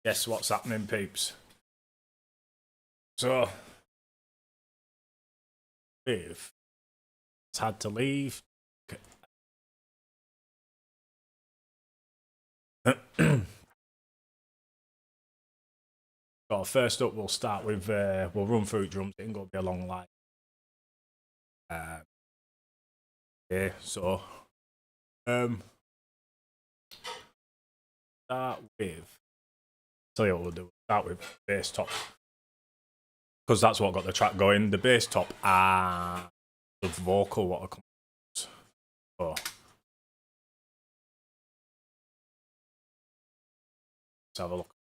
Guess what's happening, peeps? So, Viv has had to leave. So first up, we'll start with we'll run through drums. It ain't gonna be a long line. Yeah, so start with. Tell you what we'll do. Start with bass top, because that's what got the track going. The bass top and the vocal what are coming. So let's have a look.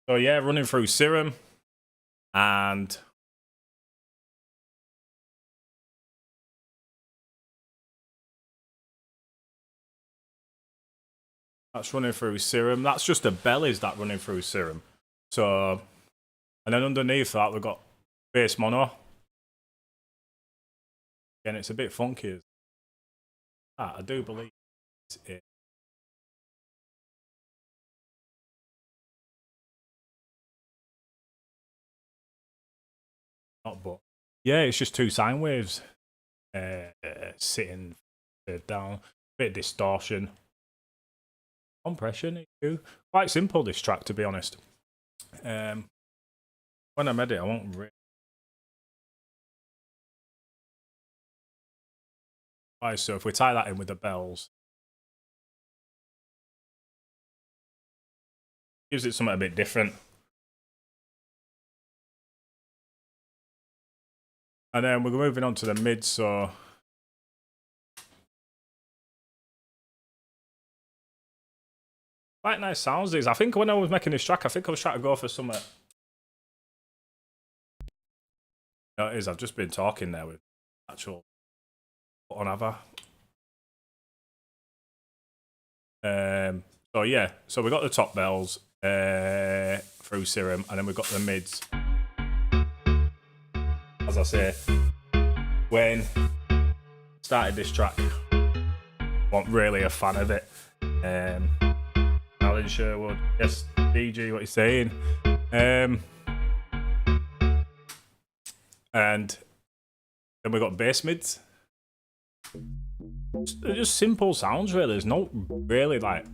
So yeah, running through Serum and that's running through Serum. That's just the bellies that running through Serum. So, and then underneath that we've got bass mono. Again, it's a bit funky. I do believe it's it. Not but yeah, it's just two sine waves sitting down. Bit of distortion, compression. Quite simple this track, to be honest. When I'm edit, I won't really. Right, so if we tie that in with the bells, gives it something a bit different. And then we're moving on to the mid, so quite nice sounds these. I think when I was making this track, I think I was trying to go for something. No, it is. I've just been talking there with actual on other. So yeah, so we got the top bells through Serum, and then we've got the mids. As I say, when started this track, wasn't really a fan of it. Alan Sherwood, yes, DG, what he's saying. And then we got bass mids. They're just simple sounds, really. There's not really like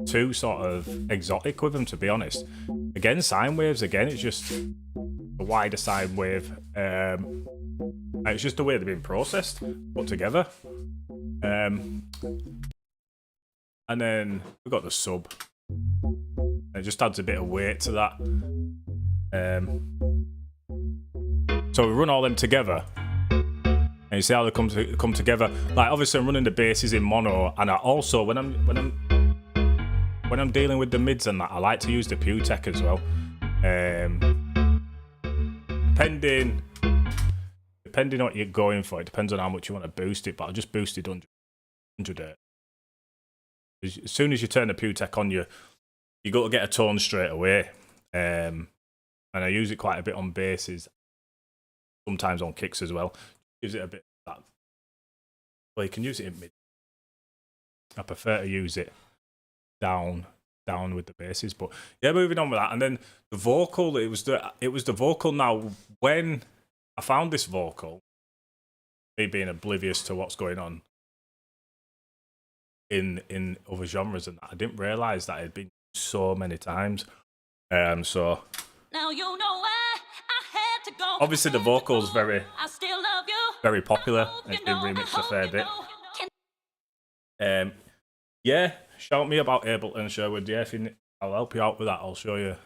too sort of exotic with them, to be honest. Again, sine waves. Again, it's just a wider sine wave. It's just the way they've been processed, put together. And then we've got the sub. It just adds a bit of weight to that. So we run all them together, and you see how they come together. Like obviously, I'm running the basses in mono, and I also when I'm dealing with the mids and that, I like to use the Pewtek as well. Depending on what you're going for, it depends on how much you want to boost it. But I just boosted 100. As soon as you turn the Pewtek on, you got to get a tone straight away. And I use it quite a bit on basses, sometimes on kicks as well. Gives it a bit of that. Well, you can use it in mid. I prefer to use it down with the basses, but yeah, moving on with that. And then the vocal, it was the vocal. Now, when I found this vocal, me being oblivious to what's going on in other genres and that, I didn't realize that it had been so many times. So now you know where I had to go. Obviously, the vocal's very popular. It's been remixed a fair bit. Yeah, shout me about Ableton, Sherwood. Yeah, I'll help you out with that. I'll show you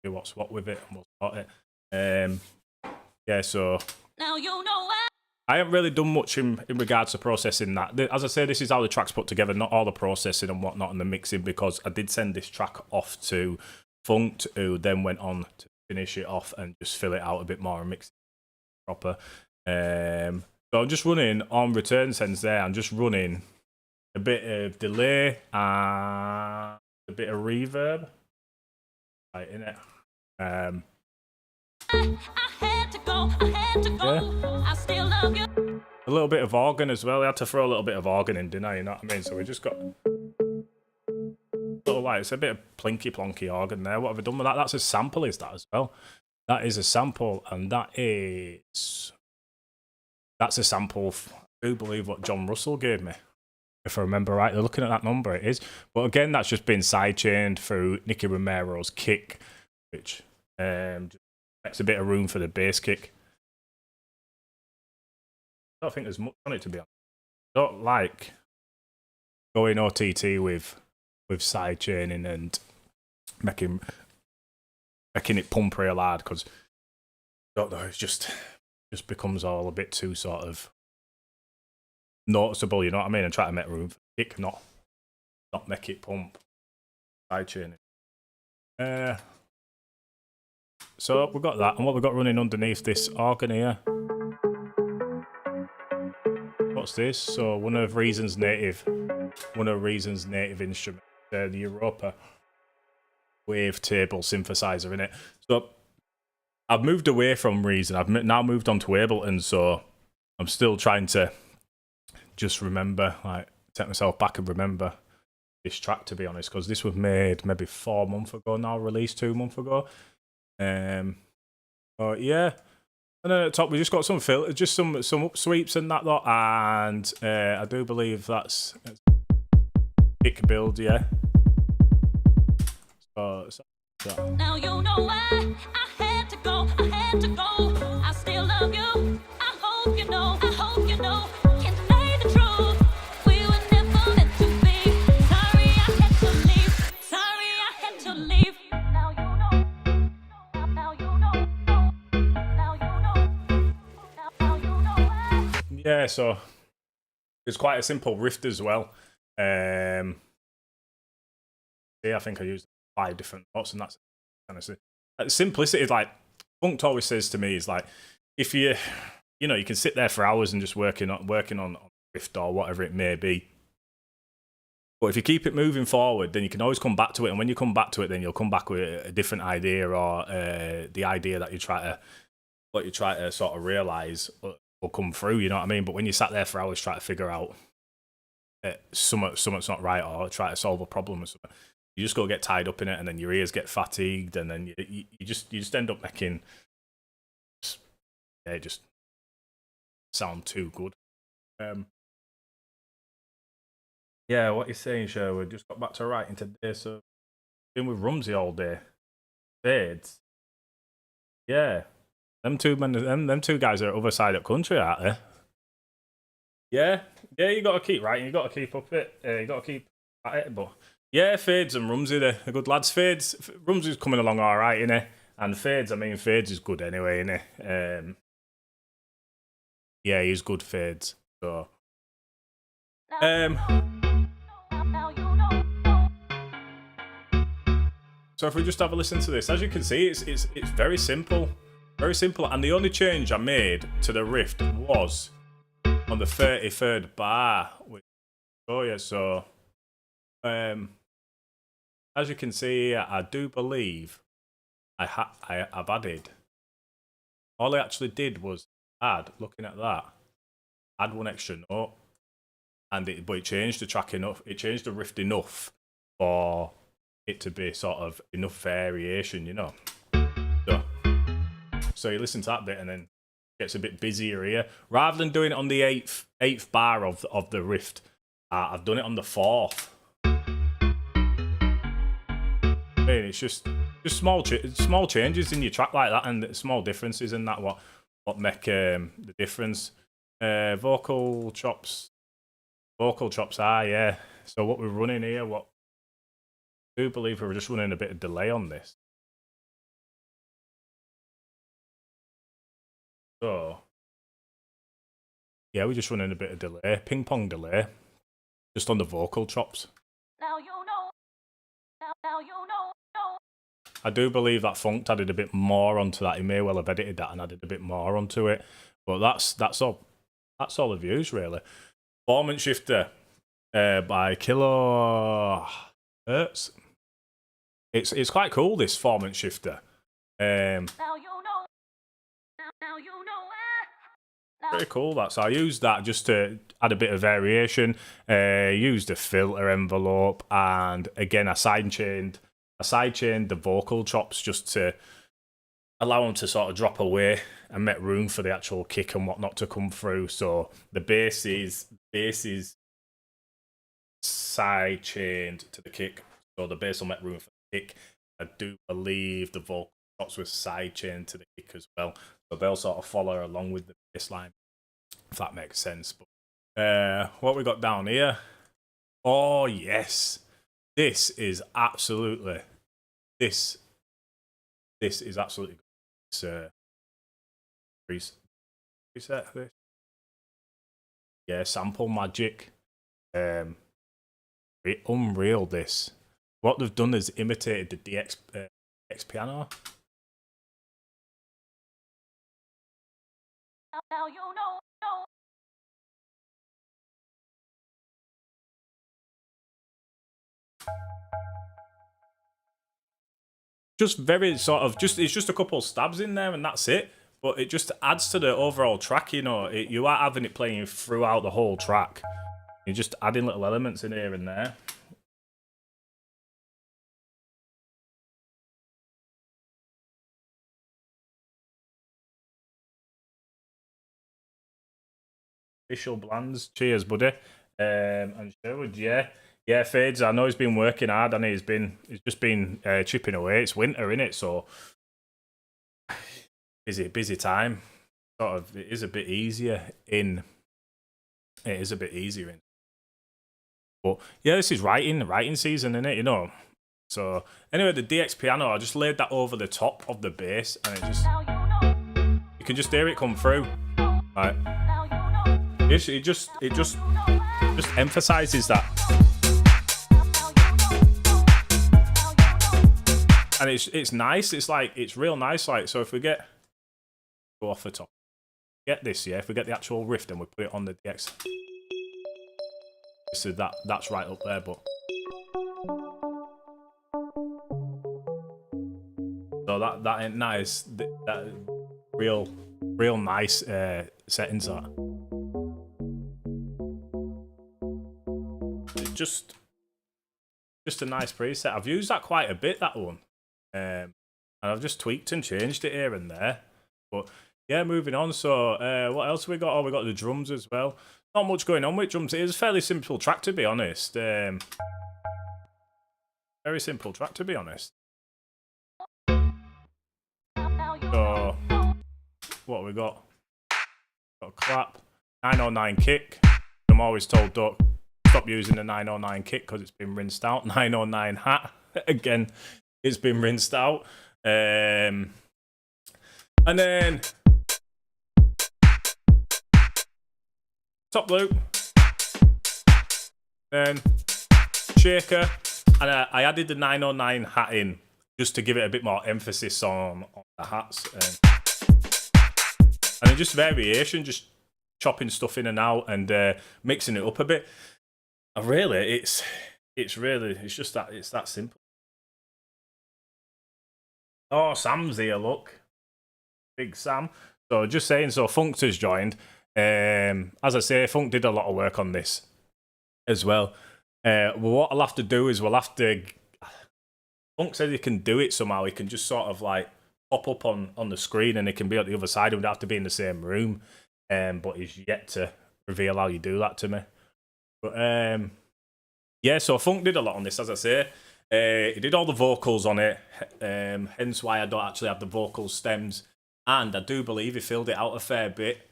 what's what with it, and we'll sort it. Yeah, so now you know where. I haven't really done much in regards to processing that. As I say, this is how the track's put together, not all the processing and whatnot and the mixing, because I did send this track off to Funked, who then went on to finish it off and just fill it out a bit more and mix it proper. So I'm just running on return sends there. I'm just running a bit of delay and a bit of reverb right in it. I had to go. I still love you. A little bit of organ as well. I had to throw a little bit of organ in, didn't I? You know what I mean? So we just got like it's a bit of plinky plonky organ there. What have I done with that? That's a sample, is that as well? That is a sample, and that's a sample. I do believe what John Russell gave me, if I remember right. They're looking at that number, it is. But again, that's just been sidechained through Nicky Romero's kick, which just makes a bit of room for the bass kick. I don't think there's much on it, to be honest. I don't like going OTT with sidechaining and making it pump real hard, because I don't know, it's just becomes all a bit too sort of noticeable, you know what I mean? And try to make room for the kick, not make it pump. Sidechaining. So we've got that, and what we've got running underneath this organ here. What's this? So one of Reason's native instruments, the Europa wavetable synthesizer in it. So I've moved away from Reason. I've now moved on to Ableton, so I'm still trying to just remember, like, take myself back and remember this track, to be honest, because this was made maybe 4 months ago now, released 2 months ago. But yeah. And then at the top, we just got some filters, just some up sweeps and that lot, and I do believe that's kick build, yeah. So now you know why I had to go. I still love you. I hope you know. Can't deny the truth. We were never meant to be. Sorry I had to leave. Now you know. Now you know. Yeah, so it's quite a simple riff as well. Yeah, I think I used 5 different notes, and that's kind of simplicity. Like Funked always says to me, is like, if you can sit there for hours and just working on riff or whatever it may be, but if you keep it moving forward, then you can always come back to it. And when you come back to it, then you'll come back with a different idea, or the idea that you try to sort of realize will come through. You know what I mean? But when you sat there for hours trying to figure out something's not right, or try to solve a problem or something, you just go get tied up in it, and then your ears get fatigued, and then you just end up making it just sound too good. Yeah, what you're saying, Sherwood? Just got back to writing today, so been with Rumsey all day. Fades. Yeah, them two guys are at other side of the country, aren't they? Yeah, you got to keep writing. You got to keep up it. You got to keep at it. But yeah, Fades and Rumsey, they're good lads. Rumsey's coming along all right, innit? And Fades is good anyway, innit? Yeah, he's good, Fades. So so if we just have a listen to this, as you can see, it's very simple, and the only change I made to the riff was on the 33rd bar. So as you can see, I do believe I've added. All I actually did was looking at that, add one extra note, but it changed the track enough. It changed the riff enough for it to be sort of enough variation, you know. So you listen to that bit, and then it gets a bit busier here. Rather than doing it on the eighth bar of the riff, I've done it on the 4th. I mean, it's just small changes in your track like that, and small differences in that what make the difference. Vocal chops are, yeah. So what we're running here, I do believe we're just running a bit of delay on this. So yeah, we're just running a bit of delay, ping pong delay, just on the vocal chops. Now you know. Now you know. I do believe that Funked added a bit more onto that. He may well have edited that and added a bit more onto it. But that's all the views really. Performance Shifter by Kilohertz. It's quite cool, this Performance Shifter. Now you know. Now you know. Pretty cool. That so I used that just to add a bit of variation. Used a filter envelope, and again I sidechained the vocal chops just to allow them to sort of drop away and make room for the actual kick and whatnot to come through. So the bass is side chained to the kick, so the bass will make room for the kick. I do believe the vocal chops were side chained to the kick as well, so they'll sort of follow along with the bass line, if that makes sense. But what we got down here? Oh yes, this is absolutely this is absolutely good. It's preset this. Yeah, sample magic. Unreal. This. What they've done is imitated the DX piano. Now you know. Just very sort of it's just a couple stabs in there and that's it. But it just adds to the overall track, you know. You are having it playing throughout the whole track. You're just adding little elements in here and there. Official Blands, cheers, buddy. And Sherwood, yeah, Fades. I know he's been working hard, and he's just been chipping away. It's winter, innit? So busy time. Sort of, it is a bit easier in. It is a bit easier in. But yeah, this is writing season, innit? You know. So anyway, the DX piano, I just laid that over the top of the bass, and it just you can just hear it come through. Right. It just emphasizes that, and it's nice. It's like it's real nice. Like, so if we go off the top, get this, yeah. If we get the actual riff, then we put it on the DX. So that's right up there, but so that ain't nice. That real nice settings are. Just a nice preset. I've used that quite a bit, that one, and I've just tweaked and changed it here and there. But yeah, moving on. So what else have we got? Oh, we got the drums as well. Not much going on with drums. It is a fairly simple track, to be honest. Very simple track, to be honest. So what have we got? Got a clap, 909 kick. I'm always told don't stop using the 909 kick because it's been rinsed out. 909 hat, again, it's been rinsed out. And then top loop, then shaker, and I added the 909 hat in just to give it a bit more emphasis on the hats, and then just variation, just chopping stuff in and out and mixing it up a bit. Really, it's just that it's that simple. Oh, Sam's here, look. Big Sam. So just saying, so Funked has joined. As I say, Funk did a lot of work on this as well. What I'll have to do is we'll have to. Funk said he can do it somehow. He can just sort of like pop up on the screen and it can be at the other side. It would have to be in the same room. But he's yet to reveal how you do that to me. But yeah, so Funk did a lot on this, as I say. He did all the vocals on it, hence why I don't actually have the vocal stems. And I do believe he filled it out a fair bit.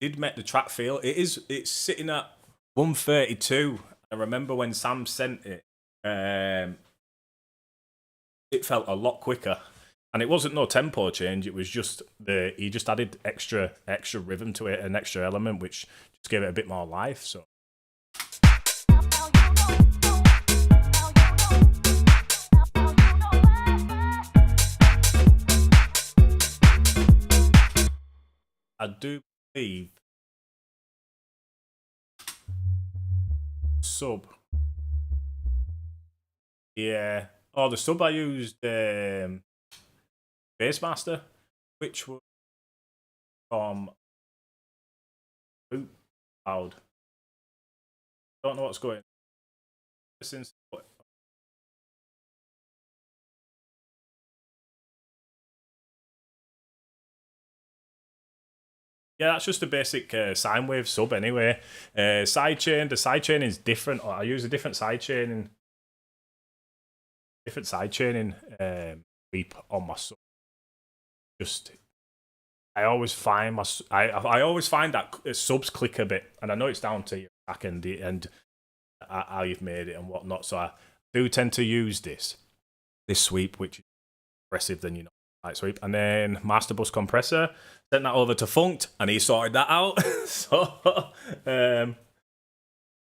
Did make the track feel. It's sitting at 132. I remember when Sam sent it, it felt a lot quicker. And it wasn't no tempo change, it was just he just added extra rhythm to it, an extra element, which just gave it a bit more life. So I do believe sub. Yeah. Oh, the sub I used Bassmaster, which was from Ooh, loud. Don't know what's going on. Since yeah, that's just a basic sine wave sub anyway. Sidechain, the sidechain is different. I use a different sidechaining sweep on my sub. Just I always find I always find that subs click a bit, and I know it's down to your back and how you've made it and whatnot. So I do tend to use this sweep, which is aggressive than light sweep, and then master bus compressor. Sent that over to Funked, and he sorted that out. So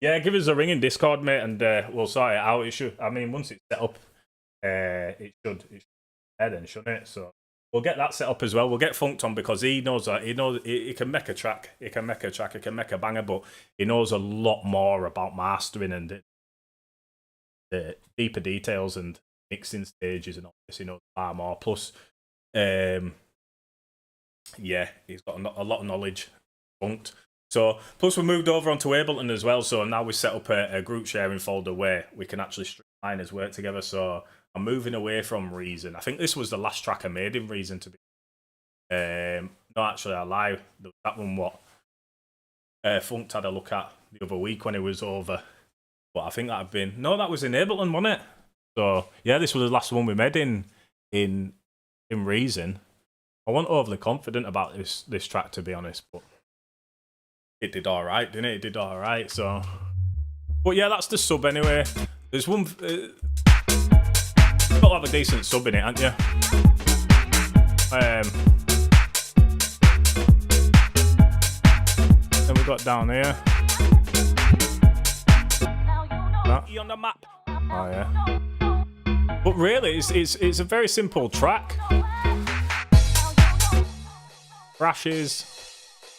yeah, give us a ring in Discord, mate, and we'll sort it out. It should. I mean, once it's set up, it should then, shouldn't it? So we'll get that set up as well. We'll get Funked on because he knows that he can make a track, he can make a banger, but he knows a lot more about mastering and the deeper details and mixing stages and all this. He knows far more. Plus, yeah, he's got a lot of knowledge. Funked. So, plus we moved over onto Ableton as well. So now we set up a group sharing folder where we can actually streamline his work together. So I'm moving away from Reason. I think this was the last track I made in Reason, to be. No, actually, I lie. That one, what Funked had a look at the other week when he was over. But I think that had been that was in Ableton, wasn't it? So yeah, this was the last one we made in Reason. I wasn't overly confident about this track, to be honest, but it did all right, didn't it? It did all right. So, but yeah, that's the sub anyway. There's one. Got to have a decent sub in it, haven't you? Then we got down here. That. On the map. Oh yeah. But really, it's a very simple track. Crashes,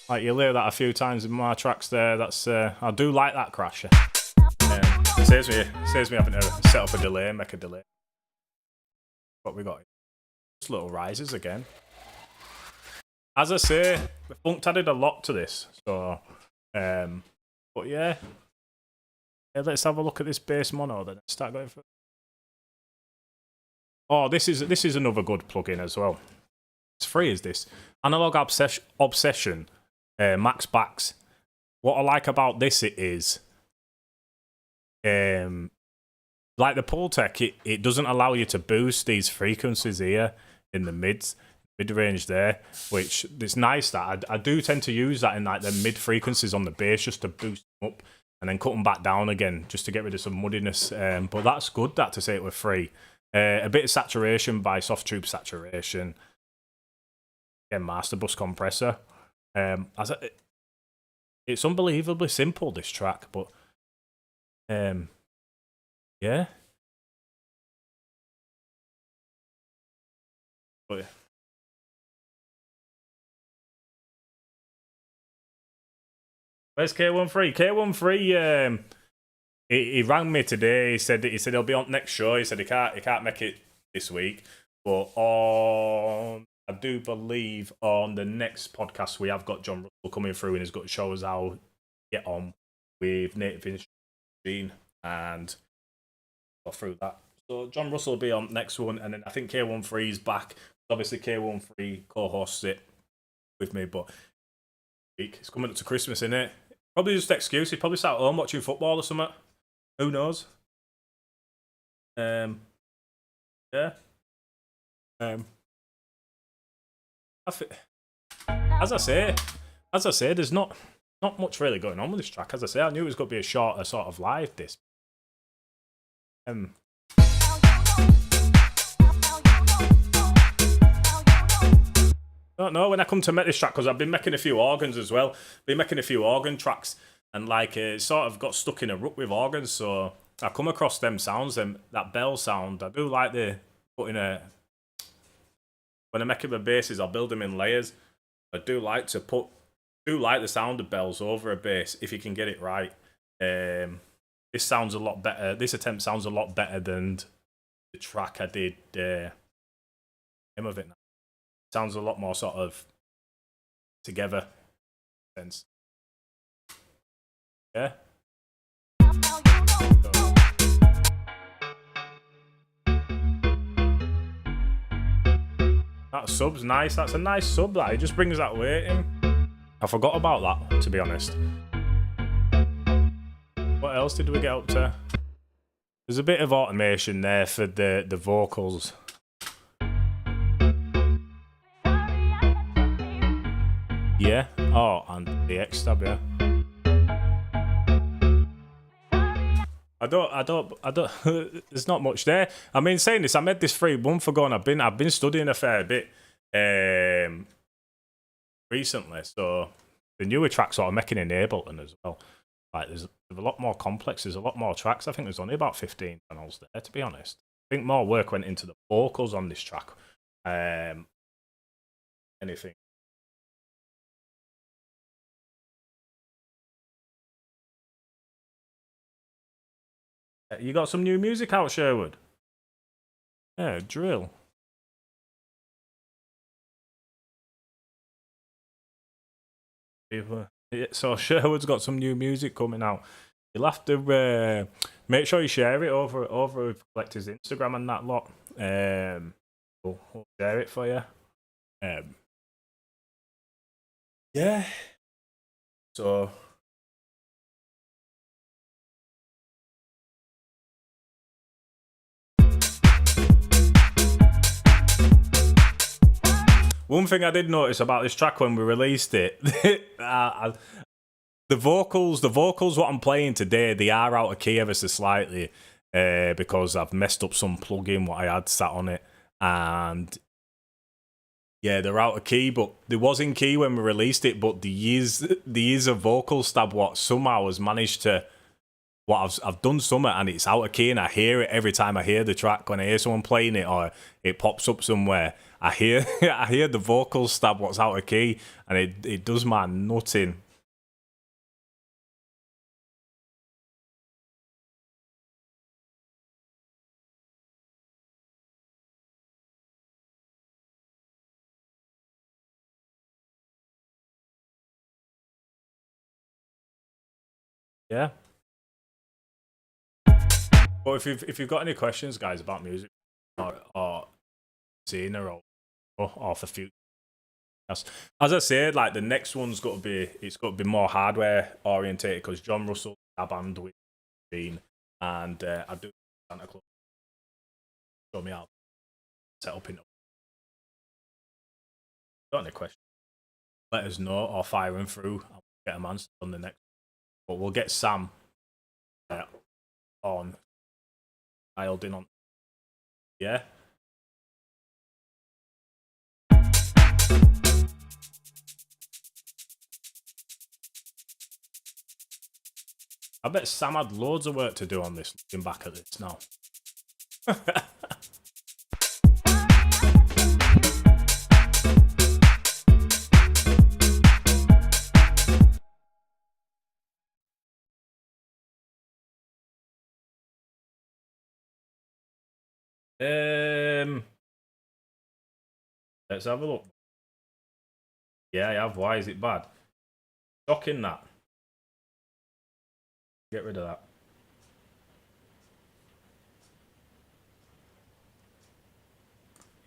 like you hear that a few times in my tracks there. That's I do like that crasher. Saves me having to set up a delay, make a delay. What we got? Just little rises again. As I say, the Funked added a lot to this. So, but yeah, let's have a look at this bass mono. Then start going for. Oh, this is another good plugin as well. It's free, is this? Analog Obsession, Max Backs. What I like about this is, like the Pultec, it doesn't allow you to boost these frequencies here in the mid-range there, which it's nice that I do tend to use that in like the mid frequencies on the bass just to boost them up and then cut them back down again just to get rid of some muddiness. But that's good that to say it were free. A bit of saturation by Soft Tube Saturation. Again, master bus compressor. It's unbelievably simple, this track, but yeah. But where's K13? K13, he rang me today. He said he'll be on next show. He said he can't make it this week, but I do believe on the next podcast we have got John Russell coming through and he's got to show us how to get on with Native Instrument and go through that. So John Russell will be on next one, and then I think K13 is back. Obviously K13 co-hosts it with me, but it's coming up to Christmas, isn't it? Probably just an excuse. He's probably sat at home watching football or something. Who knows? Yeah. As I say, there's not much really going on with this track. As I say, I knew it was going to be a shorter sort of live. This. Don't know when I come to make this track because I've been making a few organs as well. Been making a few organ tracks and like it sort of got stuck in a rut with organs. So I come across them sounds, that bell sound. I do like putting a. When I'm making my basses, I'll build them in layers. I do like the sound of bells over a bass if you can get it right. This sounds a lot better. This attempt sounds a lot better than the track I did. Name of it now. Sounds a lot more sort of together sense. Yeah. That sub's nice. That's a nice sub. That it just brings that weight in. I forgot about that, to be honest. What else did we get up to? There's a bit of automation there for the vocals. Yeah. Oh, and the X tab, yeah. I don't. There's not much there. I mean, saying this, I made this 3 months ago, and I've been studying a fair bit recently. So the newer tracks are making in Ableton as well. Like there's a lot more complex. There's a lot more tracks. I think there's only about 15 channels there, to be honest. I think more work went into the vocals on this track. Anything. You got some new music out, Sherwood? Yeah, drill. So Sherwood's got some new music coming out. You'll have to make sure you share it over with Collector's Instagram and that lot. We'll share it for you. Yeah. So. One thing I did notice about this track when we released it, the vocals, what I'm playing today, they are out of key ever so slightly because I've messed up some plugin what I had sat on it, and yeah, they're out of key. But they was in key when we released it, but the is a vocal stab what somehow has managed to. What I've done something and it's out of key, and I hear it every time I hear the track. When I hear someone playing it or it pops up somewhere, I hear the vocals stab what's out of key, and it does my nutting. Yeah. But if you've got any questions, guys, about music or scene or for future, as I said, like the next one's got to be more hardware orientated because John Russell a band with Bean, and I do Santa Claus show me out set up in. Got any questions? Let us know or fire them through. I'll get them answered on the next. But we'll get Sam on dialed in on. Yeah. I bet Sam had loads of work to do on this, looking back at this now. Let's have a look. Yeah, I have. Why is it bad? Shocking that. Get rid of that.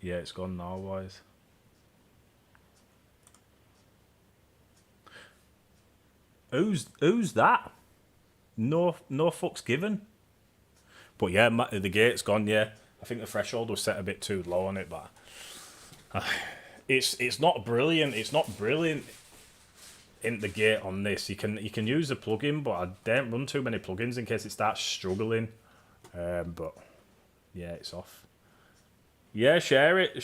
Yeah, it's gone now, wise. Who's that? No fucks given. But yeah, the gate's gone. Yeah, I think the threshold was set a bit too low on it, but it's not brilliant. It's not brilliant in the gate on this. You can use the plugin, but I don't run too many plugins in case it starts struggling. But yeah, it's off. Yeah, share it.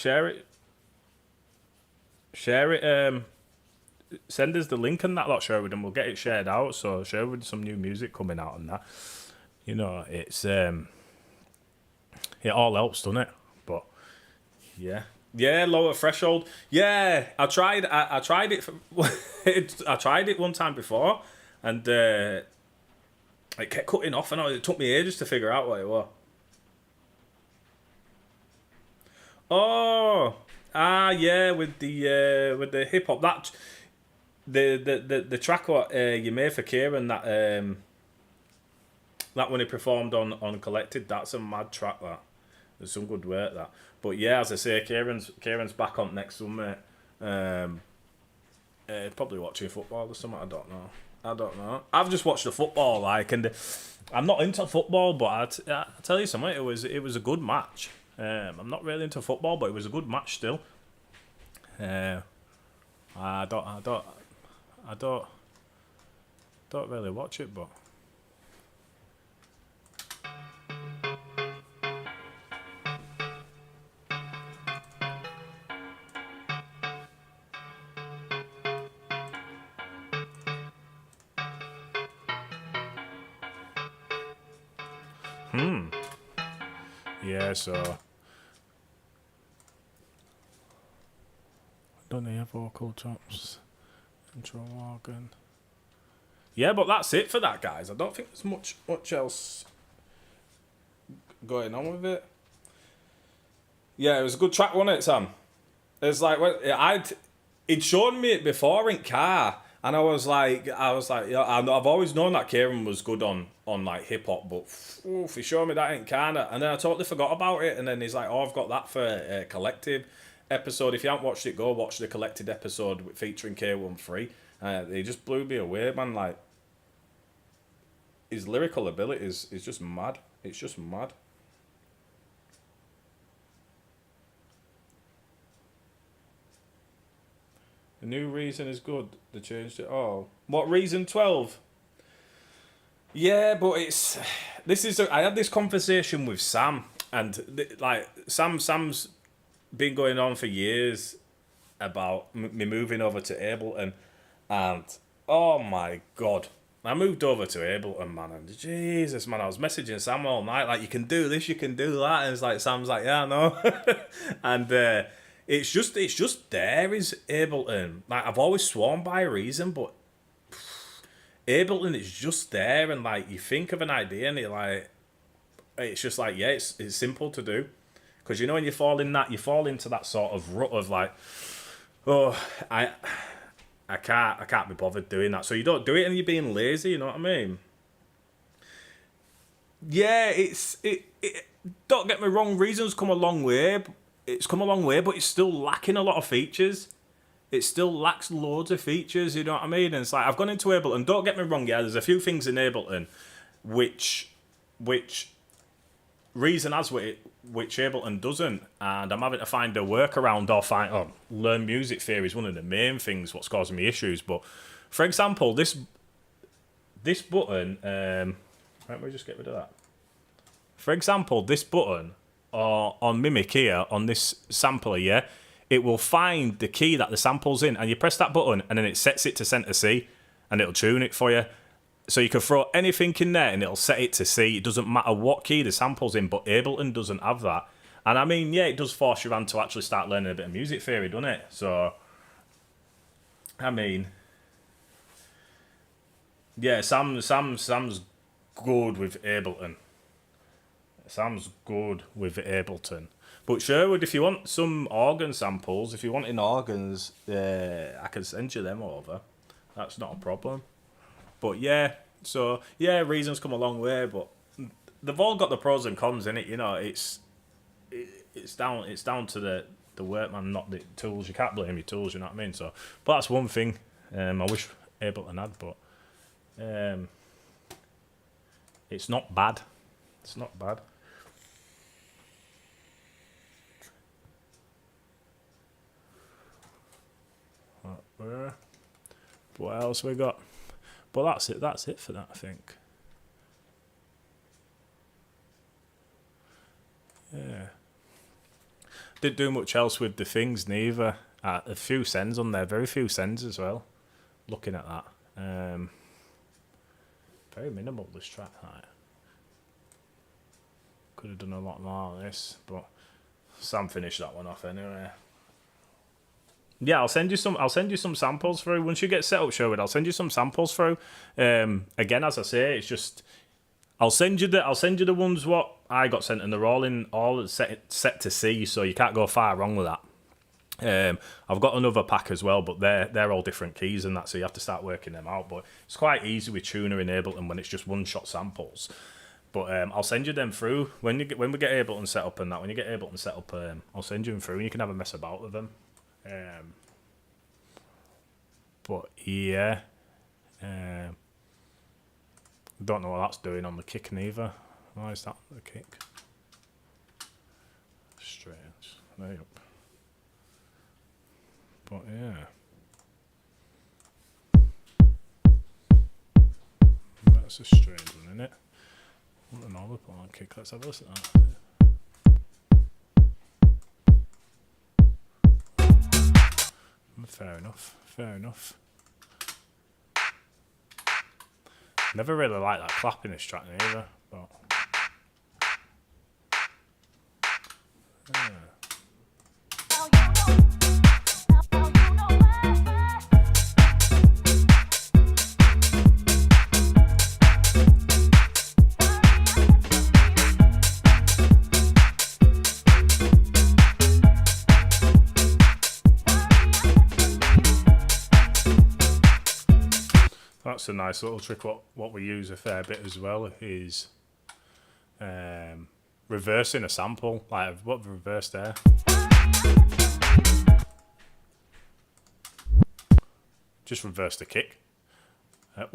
Send us the link and that lot, Sherwood, and we'll get it shared out. So Sherwood, some new music coming out and that. You know, it's it all helps, doesn't it? But yeah, lower threshold. Yeah, I tried it. I tried it one time before, and it kept cutting off, and it took me ages to figure out what it was. Oh, yeah, with the hip hop the track what you made for Kieran, that when he performed on Collected, that's a mad track. That there's some good work that. But yeah, as I say, Kieran's back on next summer. Probably watching football or something. I don't know. I've just watched the football, and I'm not into football, but I tell you something, it was a good match. I'm not really into football, but it was a good match still. I don't really watch it, but. Yeah, so don't they have vocal tops? Intro organ. Yeah, but that's it for that, guys. I don't think there's much else going on with it. Yeah, it was a good track, wasn't it, Sam? It's like he'd shown me it before in car, and I was like, yeah, I've always known that Kieran was good on like hip hop, but if he showed me that in car, and then I totally forgot about it, and then he's like, oh, I've got that for a Collective episode. If you haven't watched it, go watch the Collected episode featuring K13. He just blew me away, man. Like, his lyrical ability is just mad. It's just mad. The new Reason is good. They changed it all. What, Reason 12? Yeah, but I had this conversation with Sam, and Sam's been going on for years about me moving over to Ableton, and oh my god, I moved over to Ableton, man, and Jesus, man, I was messaging Sam all night, like, you can do this, you can do that, and it's like, Sam's like, yeah, I know, and it's just there is Ableton. Like, I've always sworn by Reason, but Ableton is just there, and like, you think of an idea, and it's just like, yeah, it's simple to do, because when you fall into that sort of rut of like, oh, I can't be bothered doing that. So you don't do it, and you're being lazy. You know what I mean? Yeah, don't get me wrong. Reason's come a long way. It's come a long way, but it's still lacking a lot of features. It still lacks loads of features. You know what I mean? And it's like, I've gone into Ableton. Don't get me wrong. Yeah, there's a few things in Ableton which Reason has which Ableton doesn't, and I'm having to find a workaround or learn music theory is one of the main things what's causing me issues. But for example, this button, let me just get rid of that. For example, this button on Mimic here on this sampler, yeah, it will find the key that the sample's in, and you press that button, and then it sets it to center C, and it'll tune it for you. So you can throw anything in there and it'll set it to C. It doesn't matter what key the sample's in, but Ableton doesn't have that. And I mean, yeah, it does force you around to actually start learning a bit of music theory, doesn't it? So, I mean, yeah, Sam's good with Ableton. Sam's good with Ableton. But Sherwood, if you want some organ samples, if you're wanting organs, I can send you them over. That's not a problem. But yeah, so yeah, Reason's come a long way, but they've all got the pros and cons in it. It's down to the workman, not the tools. You can't blame your tools. You know what I mean? So, but that's one thing. I wish Ableton had, but it's not bad. It's not bad. What else we got? But that's it for that, I think. Yeah. Didn't do much else with the things neither. A few sends on there, very few sends as well. Looking at that. Very minimal, this track. Right. Could have done a lot more on this, but Sam finished that one off anyway. Yeah, I'll send you some samples through once you get set up, Sherwood. I'll send you some samples through. Again, as I say, it's just I'll send you the ones what I got sent, and they're all set to C, so you can't go far wrong with that. I've got another pack as well, but they're all different keys and that, so you have to start working them out. But it's quite easy with Tuner in Ableton when it's just one-shot samples. But I'll send you them through when we get Ableton set up and that. When you get Ableton set up, I'll send you them through and you can have a mess about with them. But yeah, don't know what that's doing on the kick neither. Why is that the kick? Strange. There you go. But yeah, that's a strange one, isn't it? What an olive on kick. Let's have a listen to that. Fair enough. Fair enough. Never really liked that clap in this track either, but yeah. That's a nice little trick. What we use a fair bit as well is reversing a sample. Like what we reversed there. Just reverse the kick. I've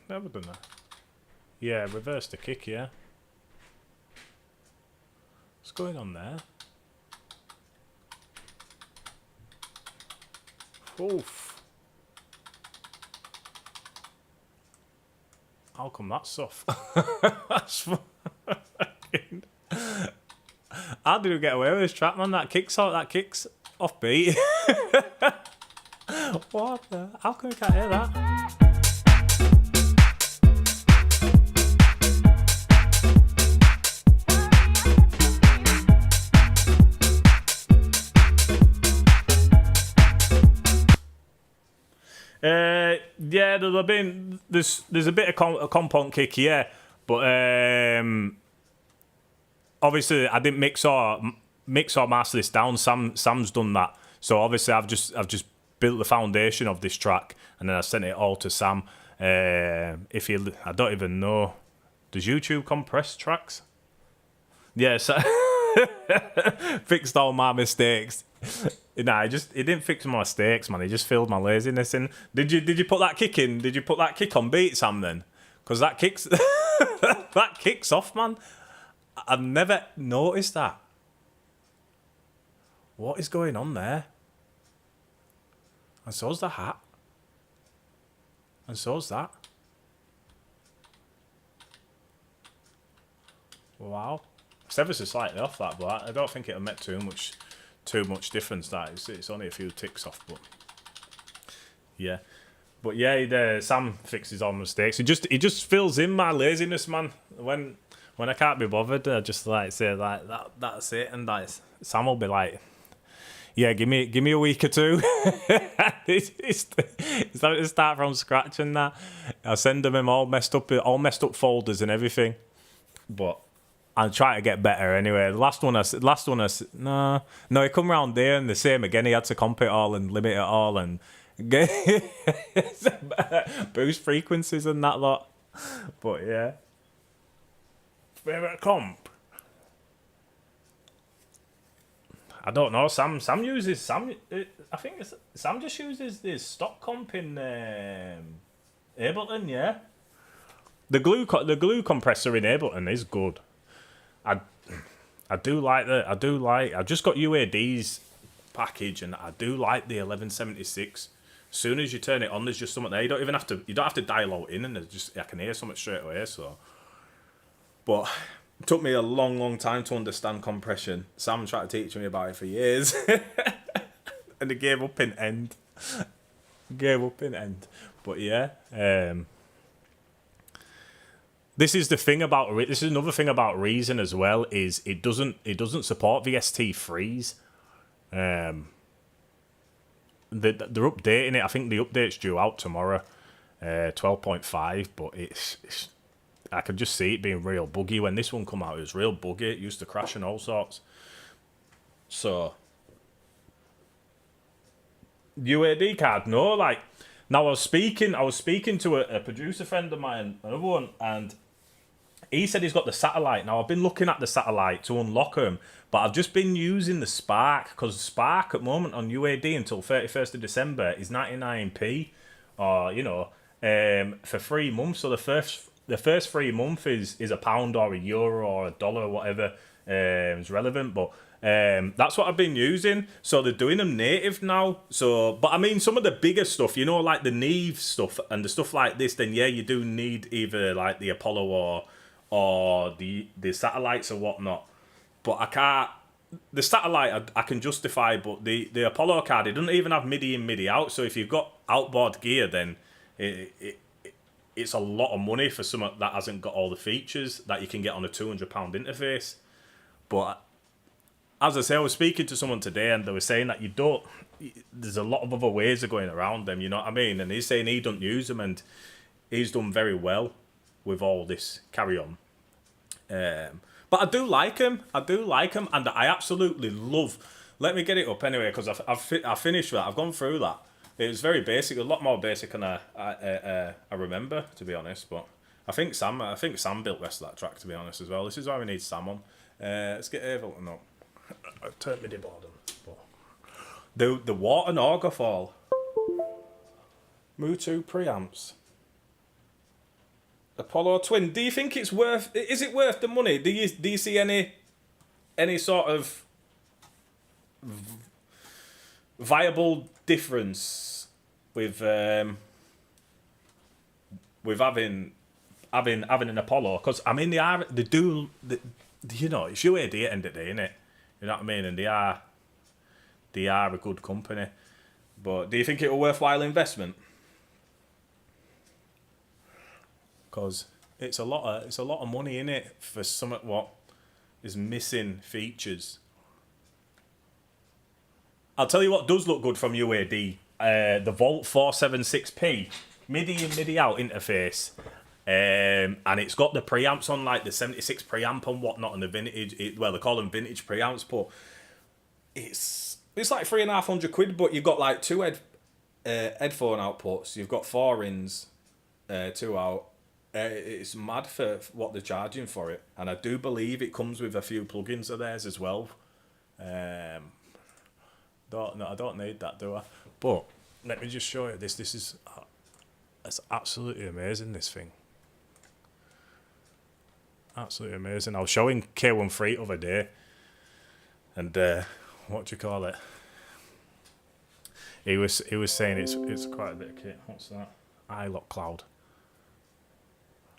never done that. Yeah, reverse the kick. Yeah. What's going on there? Oof. How come that's soft? That's fucking... How did we get away with this track, man? That kicks off beat. What the? How come we can't hear that? Yeah, there's a bit of comp on kick, yeah, but obviously I didn't mix or master this down. Sam's done that, so obviously I've just built the foundation of this track, and then I sent it all to Sam. I don't even know, does YouTube compress tracks? Yeah, so fixed all my mistakes. Nah, he didn't fix my mistakes, man. He just filled my laziness in. Did you put that kick in? Did you put that kick on beat, Sam? Then, because that kicks that kicks off, man. I've never noticed that. What is going on there? And so's the hat. And so's that. Wow. It's ever so slightly off that, but I don't think it'll make too much difference. That it's only a few ticks off, but yeah. But yeah, Sam fixes all mistakes. He just fills in my laziness, man. When I can't be bothered, I just like say like that's it, and like Sam will be like, yeah, give me a week or two. It's like to start from scratch and that. I send him all messed up folders and everything, but I'll try to get better anyway. The last one, no, he come round there and the same again. He had to comp it all and limit it all and boost frequencies and that lot. But yeah, favorite comp. I don't know. Sam uses I think Sam just uses this stock comp in Ableton. Yeah, the glue compressor in Ableton is good. I do like that. I just got UAD's package, and I do like the 1176. As soon as you turn it on, there's just something there. You don't have to dial out in, and I can hear something straight away. So, but it took me a long time to understand compression. Sam tried to teach me about it for years, and I gave up in end. But yeah. This is another thing about Reason as well, is it doesn't support VST freeze. They're updating it. I think the update's due out tomorrow, 12.5. But it's I could just see it being real buggy when this one come out. It was real buggy. It used to crash and all sorts. So UAD card, no. Like now, I was speaking to a producer friend of mine, another one, and he said he's got the satellite. Now I've been looking at the satellite to unlock them, but I've just been using the Spark because Spark at the moment on UAD until 31st of December is 99p, or for 3 months. So the first 3 months is £1 or €1 or $1 or whatever is relevant, but. That's what I've been using. So they're doing them native now. So, but I mean, some of the bigger stuff, like the Neve stuff and the stuff like this, then yeah, you do need either like the Apollo or the satellites or whatnot. But I can't. The satellite I can justify, but the Apollo card, it doesn't even have MIDI in, MIDI out. So if you've got outboard gear, then it's a lot of money for something that hasn't got all the features that you can get on a £200 interface. But as I say, I was speaking to someone today and they were saying that there's a lot of other ways of going around them, you know what I mean? And he's saying he don't use them and he's done very well with all this carry on. But I do like him, and I absolutely love. Let me get it up anyway because I finished that. I've gone through that. It was very basic, a lot more basic than I remember, to be honest. But I think Sam built the rest of that track, to be honest, as well. This is why we need Sam on. Let's get Ableton up. I turned MIDI board on. The Water Orgafall. Mutu preamps. Apollo Twin. Do you think it's worth? Is it worth the money? Do you see any sort of viable difference with having an Apollo? Because I mean they do. It's UAD at the end of the day, isn't it? You know what I mean? And they are a good company. But do you think it a worthwhile investment? Because it's a lot of money in it for something what is missing features. I'll tell you what does look good from UAD. The Volt 476p MIDI in, MIDI out interface. And it's got the preamps on, like the 76 preamp and whatnot, and the vintage. They call them vintage preamps, but it's like £350 but you've got like two headphone outputs. You've got 4 ins, 2 out. It's mad for what they're charging for it, and I do believe it comes with a few plugins of theirs as well. I don't need that, do I? But let me just show you this. It's absolutely amazing, this thing. Absolutely amazing. I was showing K13 the other day, and what do you call it? He was saying it's quite a bit of kit. What's that? iLock Cloud.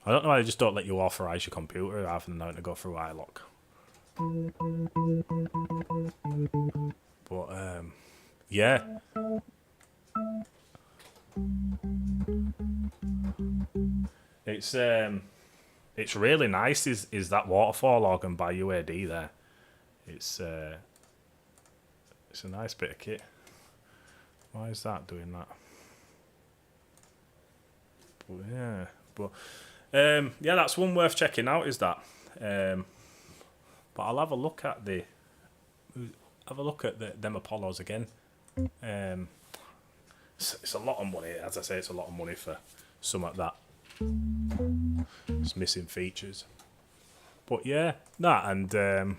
I don't know why they just don't let you authorize your computer rather than having to go through iLock. But yeah. It's really nice. Is that waterfall organ by UAD there? It's a nice bit of kit. Why is that doing that? But that's one worth checking out. Is that? But I'll have a look at them Apollos again. It's a lot of money. As I say, it's a lot of money for some like that. It's missing features. But yeah, that and the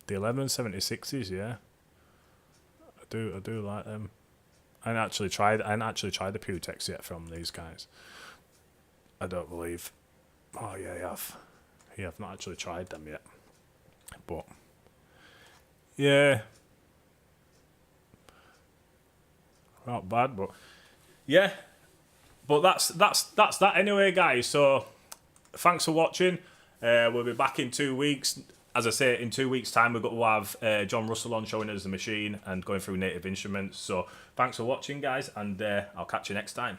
1176s, yeah. I do like them. I ain't actually tried the Putex yet from these guys. I don't believe. Oh yeah, you have. You have not actually tried them yet. But yeah. Not bad, but yeah. But that's that anyway, guys. So thanks for watching. We'll be back in 2 weeks. As I say, in 2 weeks' time, we've got to have John Russell on showing us the machine and going through Native Instruments. So thanks for watching, guys, and I'll catch you next time.